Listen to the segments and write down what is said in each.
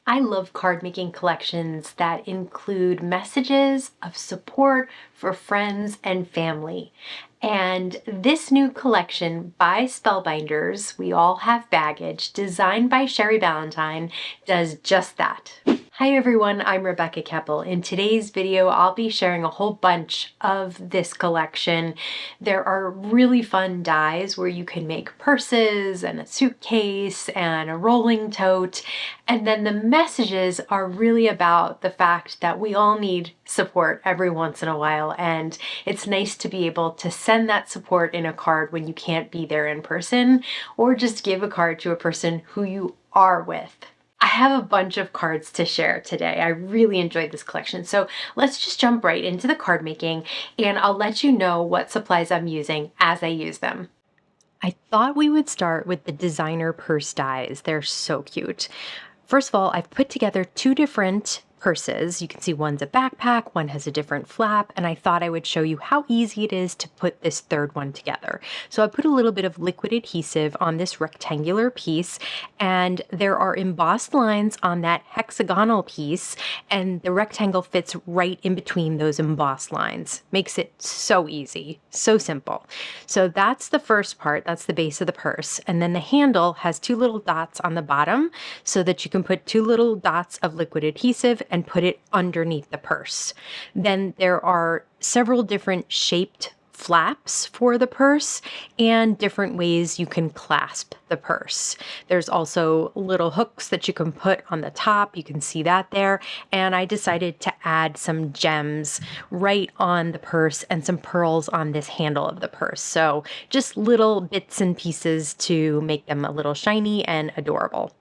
I love card making collections that include messages of support for friends and family. And this new collection by Spellbinders, We All Have Baggage, designed by Sherry Ballantyne, does just that. Hi everyone, I'm Rebecca Keppel. In today's video, I'll be sharing a whole bunch of this collection. There are really fun dies where you can make purses and a suitcase and a rolling tote. And then the messages are really about the fact that we all need support every once in a while. And it's nice to be able to send that support in a card when you can't be there in person, or just give a card to a person who you are with. I have a bunch of cards to share today. I really enjoyed this collection. So let's just jump right into the card making, and I'll let you know what supplies I'm using as I use them. I thought we would start with the designer purse dies. They're so cute. First of all, I've put together two different purses. You can see one's a backpack, one has a different flap, and I thought I would show you how easy it is to put this third one together. So I put a little bit of liquid adhesive on this rectangular piece, and there are embossed lines on that hexagonal piece, and the rectangle fits right in between those embossed lines. Makes it so easy, so simple. So that's the first part, that's the base of the purse, and then the handle has two little dots on the bottom so that you can put two little dots of liquid adhesive and put it underneath the purse. Then there are several different shaped flaps for the purse and different ways you can clasp the purse. There's also little hooks that you can put on the top. You can see that there. And I decided to add some gems right on the purse and some pearls on this handle of the purse. So just little bits and pieces to make them a little shiny and adorable.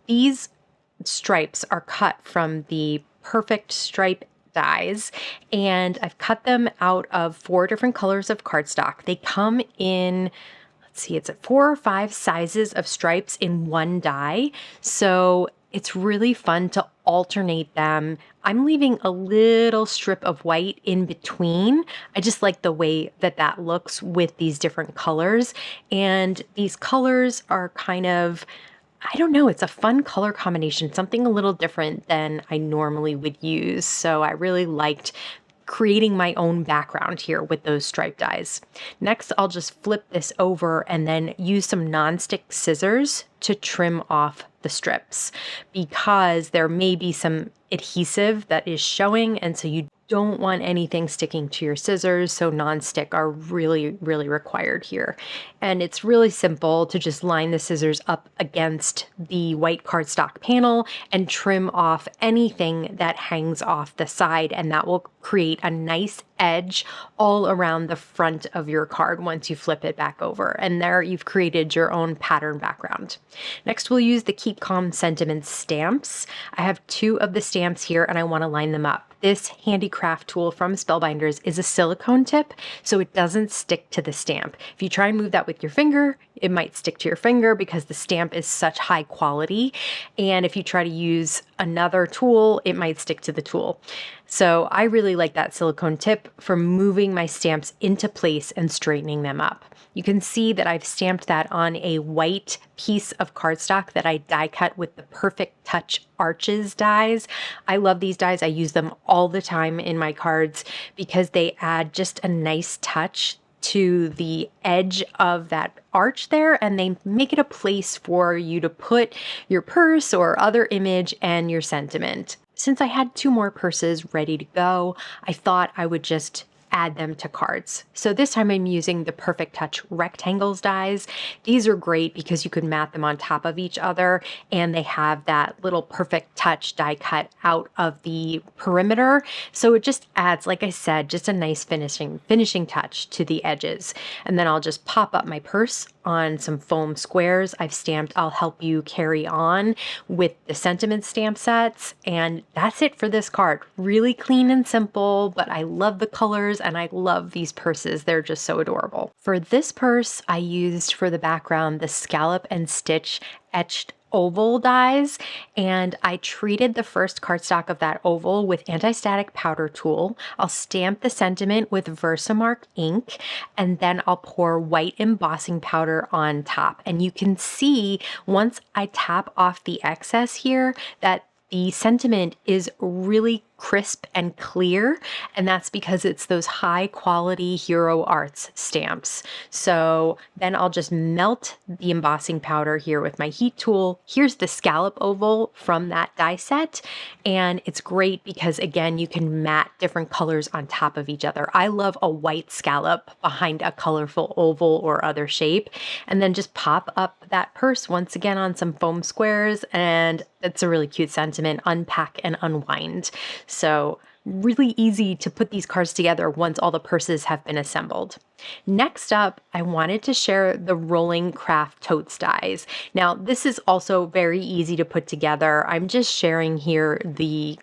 These stripes are cut from the Perfect Stripe dies, and I've cut them out of 4 different colors of cardstock. They come in, let's see, it's 4 or 5 sizes of stripes in one die, so it's really fun to alternate them. I'm leaving a little strip of white in between. I just like the way that that looks with these different colors, and these colors are kind of, I don't know, it's a fun color combination, something a little different than I normally would use. So I really liked creating my own background here with those stripe dies. Next, I'll just flip this over and then use some nonstick scissors to trim off the strips because there may be some adhesive that is showing, and so you don't want anything sticking to your scissors, so nonstick are really, really required here. And it's really simple to just line the scissors up against the white cardstock panel and trim off anything that hangs off the side, and that will create a nice edge all around the front of your card once you flip it back over. And there you've created your own pattern background. Next, we'll use the Keep Calm Sentiments stamps. I have 2 of the stamps here and I want to line them up. This handicraft tool from Spellbinders is a silicone tip, so it doesn't stick to the stamp. If you try and move that with your finger, it might stick to your finger because the stamp is such high quality. And if you try to use another tool, it might stick to the tool. So I really like that silicone tip for moving my stamps into place and straightening them up. You can see that I've stamped that on a white piece of cardstock that I die cut with the Perfect Touch Arches dies. I love these dies. I use them all the time in my cards because they add just a nice touch to the edge of that arch there, and they make it a place for you to put your purse or other image and your sentiment. Since I had 2 more purses ready to go, I thought I would just add them to cards. So this time I'm using the Perfect Touch rectangles dies. These are great because you can mat them on top of each other, and they have that little Perfect Touch die cut out of the perimeter. So it just adds, like I said, just a nice finishing touch to the edges. And then I'll just pop up my purse on some foam squares I've stamped I'll help you carry on with the sentiment stamp sets. And that's it for this card. Really clean and simple, but I love the colors and I love these purses. They're just so adorable. For this purse, I used for the background the Scallop and Stitch Etched oval dies, and I treated the first cardstock of that oval with anti-static powder tool. I'll stamp the sentiment with Versamark ink, and then I'll pour white embossing powder on top. And you can see once I tap off the excess here that the sentiment is really crisp and clear, and that's because it's those high quality Hero Arts stamps. So then I'll just melt the embossing powder here with my heat tool. Here's the scallop oval from that die set, and it's great because again, you can mat different colors on top of each other. I love a white scallop behind a colorful oval or other shape, and then just pop up that purse once again on some foam squares, and it's a really cute sentiment. Unpack and unwind. So really easy to put these cards together once all the purses have been assembled. Next up, I wanted to share the Rolling Craft Totes dies. Now, this is also very easy to put together. I'm just sharing here the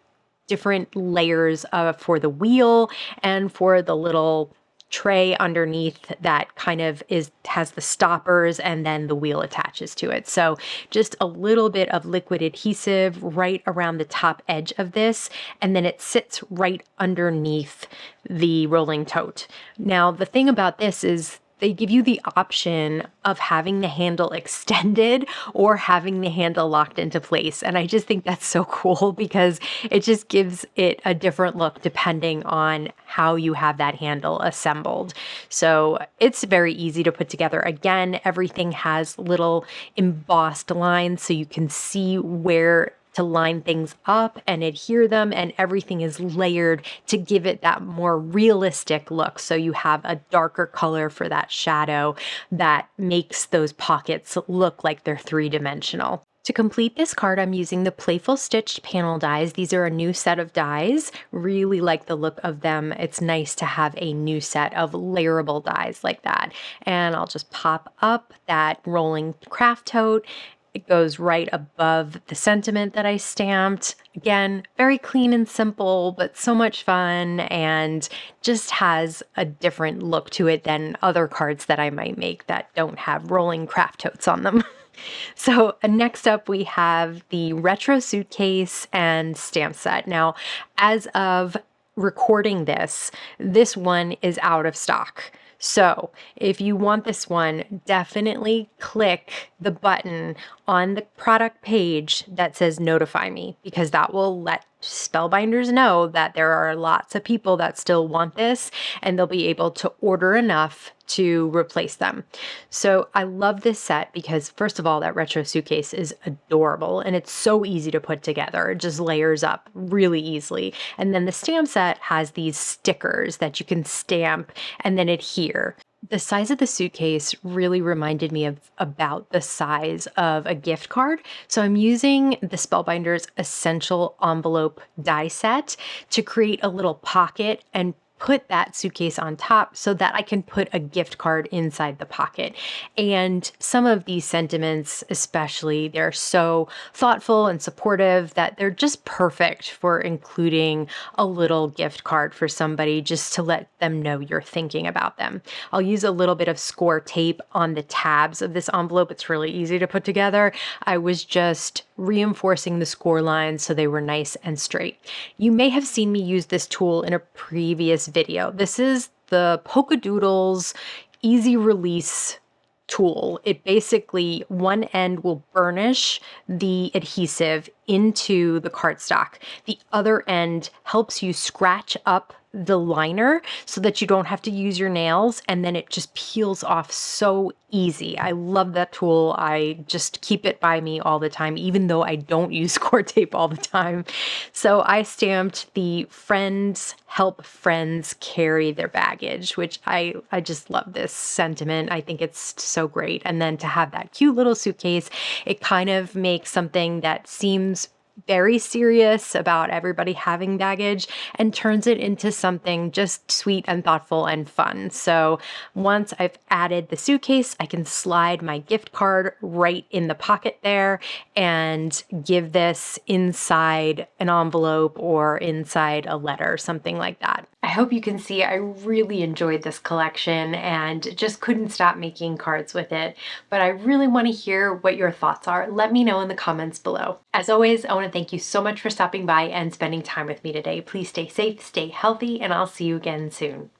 different layers for the wheel and for the little tray underneath that kind of has the stoppers, and then the wheel attaches to it. So just a little bit of liquid adhesive right around the top edge of this, and then it sits right underneath the rolling tote. Now, the thing about this is they give you the option of having the handle extended or having the handle locked into place. And I just think that's so cool because it just gives it a different look depending on how you have that handle assembled. So it's very easy to put together. Again, everything has little embossed lines so you can see where to line things up and adhere them, and everything is layered to give it that more realistic look. So you have a darker color for that shadow that makes those pockets look like they're three-dimensional. To complete this card, I'm using the Playful Stitched panel dies. These are a new set of dies. Really like the look of them. It's nice to have a new set of layerable dies like that. And I'll just pop up that rolling craft tote. It goes right above the sentiment that I stamped. Again, very clean and simple, but so much fun, and just has a different look to it than other cards that I might make that don't have rolling craft totes on them. So next up we have the Retro Suitcase and stamp set. Now, as of recording this, this one is out of stock. So if you want this one, definitely click the button on the product page that says notify me, because that will let Spellbinders know that there are lots of people that still want this, and they'll be able to order enough to replace them. So I love this set because, first of all, that retro suitcase is adorable and it's so easy to put together. It just layers up really easily. And then the stamp set has these stickers that you can stamp and then adhere. The size of the suitcase really reminded me of about the size of a gift card. So I'm using the Spellbinders Essential Envelope die set to create a little pocket and put that suitcase on top so that I can put a gift card inside the pocket. And some of these sentiments, especially, they're so thoughtful and supportive that they're just perfect for including a little gift card for somebody, just to let them know you're thinking about them. I'll use a little bit of score tape on the tabs of this envelope. It's really easy to put together. I was just reinforcing the score lines so they were nice and straight. You may have seen me use this tool in a previous video. This is the Polkadoodles Easy Release tool. It basically, one end will burnish the adhesive into the cardstock. The other end helps you scratch up the liner so that you don't have to use your nails, and then it just peels off so easy. I love that tool. I just keep it by me all the time, even though I don't use score tape all the time. So I stamped the Friends Help Friends Carry Their Baggage, which I just love this sentiment. I think it's so great. And then to have that cute little suitcase, it kind of makes something that seems very serious about everybody having baggage and turns it into something just sweet and thoughtful and fun. So once I've added the suitcase, I can slide my gift card right in the pocket there and give this inside an envelope or inside a letter, something like that. I hope you can see I really enjoyed this collection and just couldn't stop making cards with it. But I really want to hear what your thoughts are. Let me know in the comments below. As always, I want to thank you so much for stopping by and spending time with me today. Please stay safe, stay healthy, and I'll see you again soon.